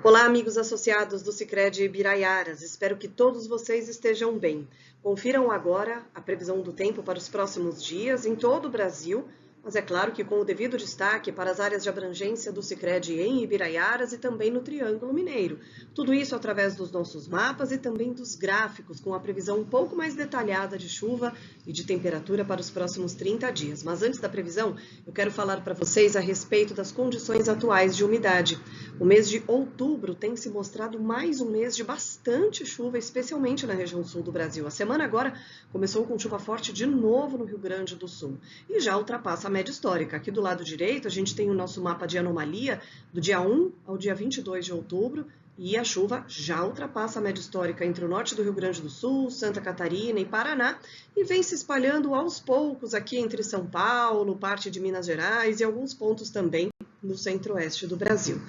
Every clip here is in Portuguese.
Olá, amigos associados do Sicredi Ibiraiaras. Espero que todos vocês estejam bem. Confiram agora a previsão do tempo para os próximos dias em todo o Brasil, mas é claro que com o devido destaque para as áreas de abrangência do Sicredi em Ibiraiaras e também no Triângulo Mineiro. Tudo isso através dos nossos mapas e também dos gráficos, com a previsão um pouco mais detalhada de chuva e de temperatura para os próximos 30 dias. Mas antes da previsão, eu quero falar para vocês a respeito das condições atuais de umidade. O mês de outubro tem se mostrado mais um mês de bastante chuva, especialmente na região sul do Brasil. A semana agora começou com chuva forte de novo no Rio Grande do Sul e já ultrapassa a média histórica. Aqui do lado direito a gente tem o nosso mapa de anomalia do dia 1 ao dia 22 de outubro e a chuva já ultrapassa a média histórica entre o norte do Rio Grande do Sul, Santa Catarina e Paraná e vem se espalhando aos poucos aqui entre São Paulo, parte de Minas Gerais e alguns pontos também no centro-oeste do Brasil.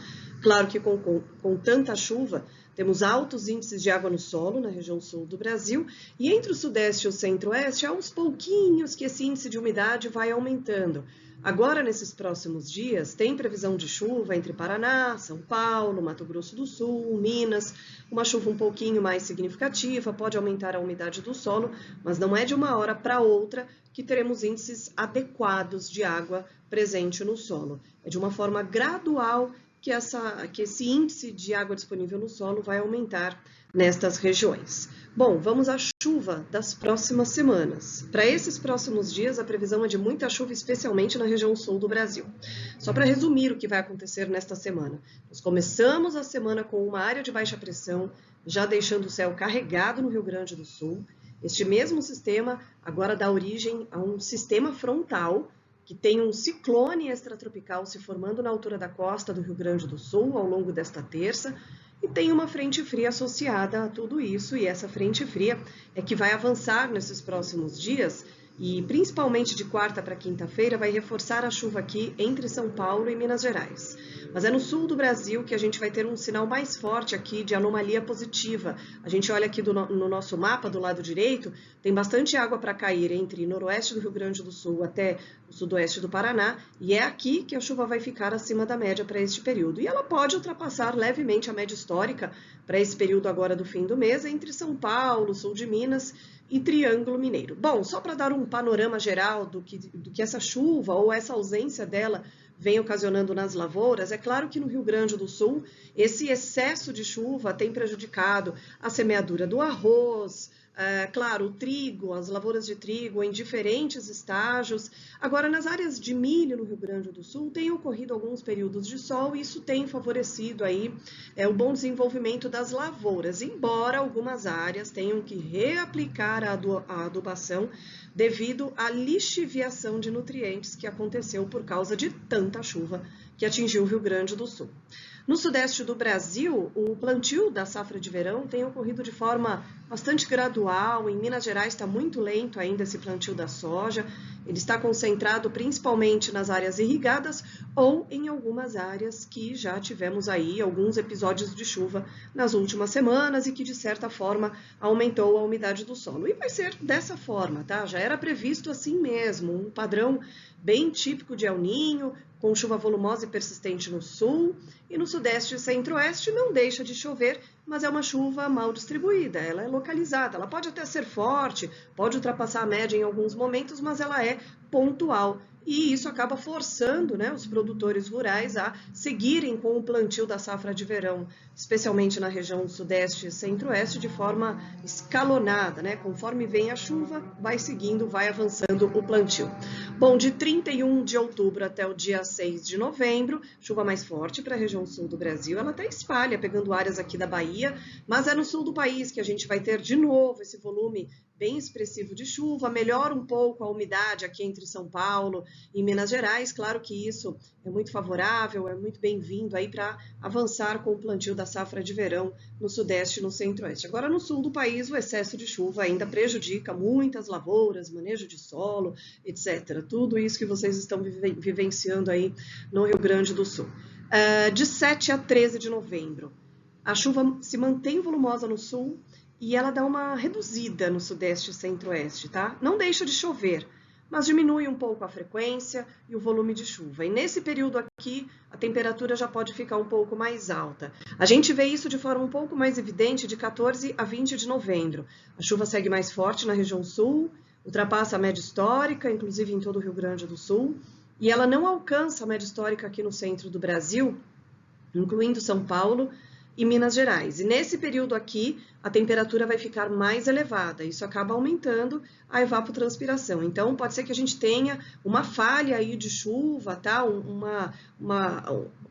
Claro que com tanta chuva, temos altos índices de água no solo na região sul do Brasil e entre o sudeste e o centro-oeste, aos pouquinhos que esse índice de umidade vai aumentando. Agora, nesses próximos dias, tem previsão de chuva entre Paraná, São Paulo, Mato Grosso do Sul, Minas, uma chuva um pouquinho mais significativa, pode aumentar a umidade do solo, mas não é de uma hora para outra que teremos índices adequados de água presente no solo. É de uma forma gradual que esse índice de água disponível no solo vai aumentar nestas regiões. Bom, vamos à chuva das próximas semanas. Para esses próximos dias, a previsão é de muita chuva, especialmente na região sul do Brasil. Só para resumir o que vai acontecer nesta semana. Nós começamos a semana com uma área de baixa pressão, já deixando o céu carregado no Rio Grande do Sul. Este mesmo sistema agora dá origem a um sistema frontal, que tem um ciclone extratropical se formando na altura da costa do Rio Grande do Sul ao longo desta terça, e tem uma frente fria associada a tudo isso, e essa frente fria é que vai avançar nesses próximos dias, e principalmente de quarta para quinta-feira vai reforçar a chuva aqui entre São Paulo e Minas Gerais. Mas é no sul do Brasil que a gente vai ter um sinal mais forte aqui de anomalia positiva. A gente olha aqui no nosso mapa do lado direito, tem bastante água para cair entre noroeste do Rio Grande do Sul até o sudoeste do Paraná, e é aqui que a chuva vai ficar acima da média para este período. E ela pode ultrapassar levemente a média histórica para esse período agora do fim do mês, entre São Paulo, sul de Minas e Triângulo Mineiro. Bom, só para dar um panorama geral do que essa chuva ou essa ausência dela vem ocasionando nas lavouras, é claro que no Rio Grande do Sul esse excesso de chuva tem prejudicado a semeadura do arroz, claro, o trigo, as lavouras de trigo em diferentes estágios. Agora, nas áreas de milho no Rio Grande do Sul, tem ocorrido alguns períodos de sol e isso tem favorecido aí o bom desenvolvimento das lavouras, embora algumas áreas tenham que reaplicar a adubação devido à lixiviação de nutrientes que aconteceu por causa de tanta chuva que atingiu o Rio Grande do Sul. No sudeste do Brasil, o plantio da safra de verão tem ocorrido de forma bastante gradual. Em Minas Gerais está muito lento ainda esse plantio da soja. Ele está concentrado principalmente nas áreas irrigadas ou em algumas áreas que já tivemos aí alguns episódios de chuva nas últimas semanas e que, de certa forma, aumentou a umidade do solo. E vai ser dessa forma, tá? Já era previsto assim mesmo, um padrão bem típico de El Niño, com chuva volumosa e persistente no sul, e no sudeste e centro-oeste não deixa de chover, mas é uma chuva mal distribuída, ela é localizada, ela pode até ser forte, pode ultrapassar a média em alguns momentos, mas ela é pontual. E isso acaba forçando, né, os produtores rurais a seguirem com o plantio da safra de verão, especialmente na região sudeste e centro-oeste, de forma escalonada, né? Conforme vem a chuva, vai seguindo, vai avançando o plantio. Bom, de 31 de outubro até o dia 6 de novembro, chuva mais forte para a região sul do Brasil, ela até espalha, pegando áreas aqui da Bahia, mas é no sul do país que a gente vai ter de novo esse volume bem expressivo de chuva, melhora um pouco a umidade aqui entre São Paulo e Minas Gerais. Claro que isso é muito favorável, é muito bem-vindo aí para avançar com o plantio da safra de verão no sudeste e no centro-oeste. Agora, no sul do país, o excesso de chuva ainda prejudica muitas lavouras, manejo de solo, etc. Tudo isso que vocês estão vivenciando aí no Rio Grande do Sul. De 7 a 13 de novembro, a chuva se mantém volumosa no sul, e ela dá uma reduzida no sudeste e centro-oeste, tá? Não deixa de chover, mas diminui um pouco a frequência e o volume de chuva. E nesse período aqui, a temperatura já pode ficar um pouco mais alta. A gente vê isso de forma um pouco mais evidente de 14 a 20 de novembro. A chuva segue mais forte na região sul, ultrapassa a média histórica, inclusive em todo o Rio Grande do Sul, e ela não alcança a média histórica aqui no centro do Brasil, incluindo São Paulo e Minas Gerais. E nesse período aqui, a temperatura vai ficar mais elevada. Isso acaba aumentando a evapotranspiração. Então, pode ser que a gente tenha uma falha aí de chuva, tá?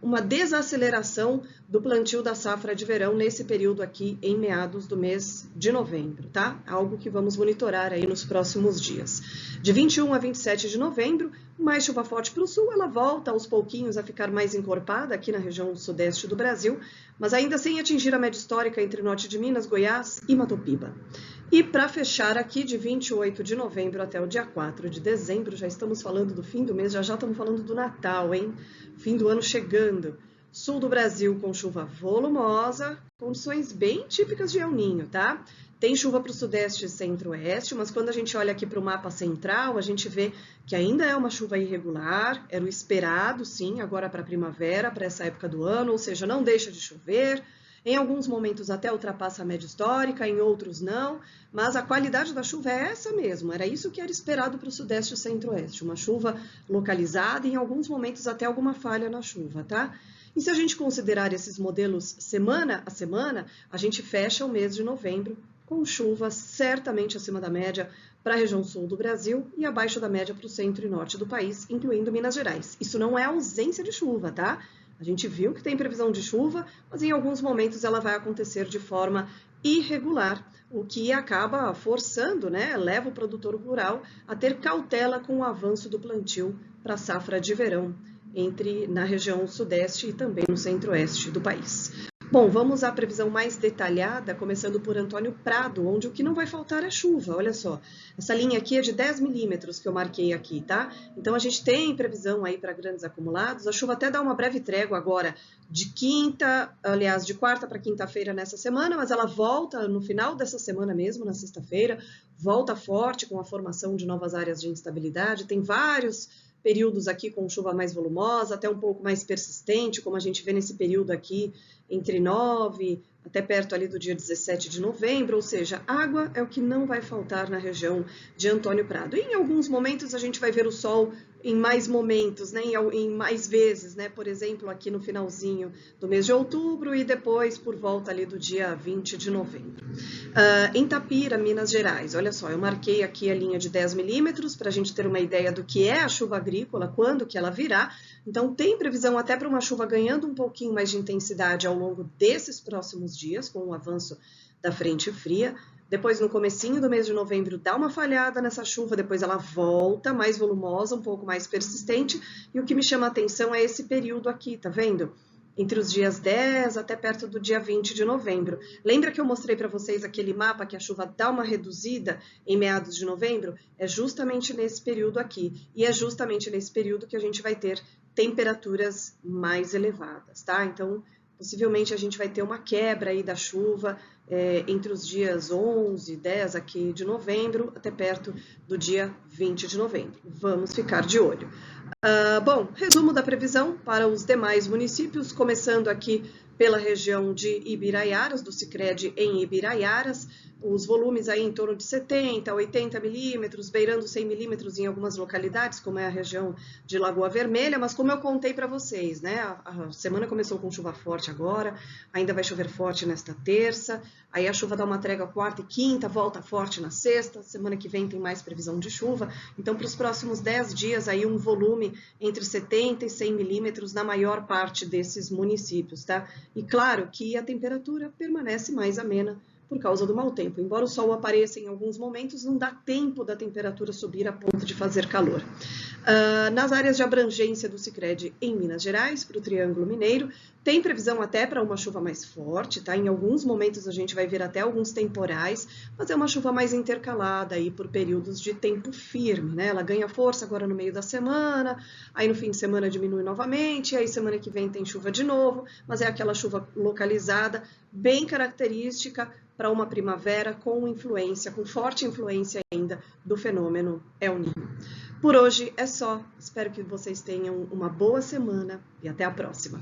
Uma desaceleração do plantio da safra de verão nesse período aqui, em meados do mês de novembro, tá? Algo que vamos monitorar aí nos próximos dias. De 21 a 27 de novembro, mais chuva forte para o sul, ela volta aos pouquinhos a ficar mais encorpada aqui na região sudeste do Brasil, mas ainda sem atingir a média histórica entre norte de Minas, Goiás e Mato Piba. E para fechar aqui, de 28 de novembro até o dia 4 de dezembro, já estamos falando do fim do mês, já estamos falando do Natal, hein? Fim do ano chegando. Sul do Brasil com chuva volumosa, condições bem típicas de El Niño, tá? Tem chuva para o sudeste e centro-oeste, mas quando a gente olha aqui para o mapa central, a gente vê que ainda é uma chuva irregular, era o esperado, sim, agora para a primavera, para essa época do ano, ou seja, não deixa de chover. Em alguns momentos até ultrapassa a média histórica, em outros não, mas a qualidade da chuva é essa mesmo, era isso que era esperado para o sudeste e centro-oeste, uma chuva localizada e em alguns momentos até alguma falha na chuva, tá? E se a gente considerar esses modelos semana a semana, a gente fecha o mês de novembro com chuva certamente acima da média para a região sul do Brasil e abaixo da média para o centro e norte do país, incluindo Minas Gerais. Isso não é ausência de chuva, tá? A gente viu que tem previsão de chuva, mas em alguns momentos ela vai acontecer de forma irregular, o que acaba forçando, né, leva o produtor rural a ter cautela com o avanço do plantio para a safra de verão na região sudeste e também no centro-oeste do país. Bom, vamos à previsão mais detalhada, começando por Antônio Prado, onde o que não vai faltar é chuva, olha só. Essa linha aqui é de 10 milímetros que eu marquei aqui, tá? Então, a gente tem previsão aí para grandes acumulados, a chuva até dá uma breve trégua agora de quarta para quinta-feira nessa semana, mas ela volta no final dessa semana mesmo, na sexta-feira, volta forte com a formação de novas áreas de instabilidade, tem vários períodos aqui com chuva mais volumosa, até um pouco mais persistente, como a gente vê nesse período aqui, entre 9 até perto ali do dia 17 de novembro, ou seja, água é o que não vai faltar na região de Antônio Prado. E em alguns momentos a gente vai ver o sol em mais momentos, né, em mais vezes, né, por exemplo, aqui no finalzinho do mês de outubro e depois por volta ali do dia 20 de novembro. Em Tapira, Minas Gerais, olha só, eu marquei aqui a linha de 10 milímetros para a gente ter uma ideia do que é a chuva agrícola, quando que ela virá. Então, tem previsão até para uma chuva ganhando um pouquinho mais de intensidade ao longo desses próximos dias, com o avanço da frente fria. Depois, no comecinho do mês de novembro, dá uma falhada nessa chuva, depois ela volta mais volumosa, um pouco mais persistente. E o que me chama a atenção é esse período aqui, tá vendo? Entre os dias 10 até perto do dia 20 de novembro. Lembra que eu mostrei para vocês aquele mapa que a chuva dá uma reduzida em meados de novembro? É justamente nesse período aqui. E é justamente nesse período que a gente vai ter temperaturas mais elevadas, tá? Então, possivelmente a gente vai ter uma quebra aí da chuva entre os dias 11 e 10 aqui de novembro até perto do dia 20 de novembro. Vamos ficar de olho. Bom, resumo da previsão para os demais municípios, começando aqui pela região de Ibiraiaras, do Sicredi em Ibiraiaras, os volumes aí em torno de 70, 80 milímetros, beirando 100 milímetros em algumas localidades, como é a região de Lagoa Vermelha, mas como eu contei para vocês, né, a semana começou com chuva forte agora, ainda vai chover forte nesta terça, aí a chuva dá uma trégua quarta e quinta, volta forte na sexta, semana que vem tem mais previsão de chuva, então para os próximos 10 dias aí um volume entre 70 e 100 milímetros na maior parte desses municípios, tá? E claro que a temperatura permanece mais amena por causa do mau tempo. Embora o sol apareça em alguns momentos, não dá tempo da temperatura subir a ponto de fazer calor. Nas áreas de abrangência do Sicredi em Minas Gerais, para o Triângulo Mineiro, tem previsão até para uma chuva mais forte, tá? Em alguns momentos a gente vai ver até alguns temporais, mas é uma chuva mais intercalada aí por períodos de tempo firme, né? Ela ganha força agora no meio da semana, aí no fim de semana diminui novamente, aí semana que vem tem chuva de novo, mas é aquela chuva localizada, bem característica para uma primavera com forte influência ainda do fenômeno El Niño. Por hoje é só. Espero que vocês tenham uma boa semana e até a próxima.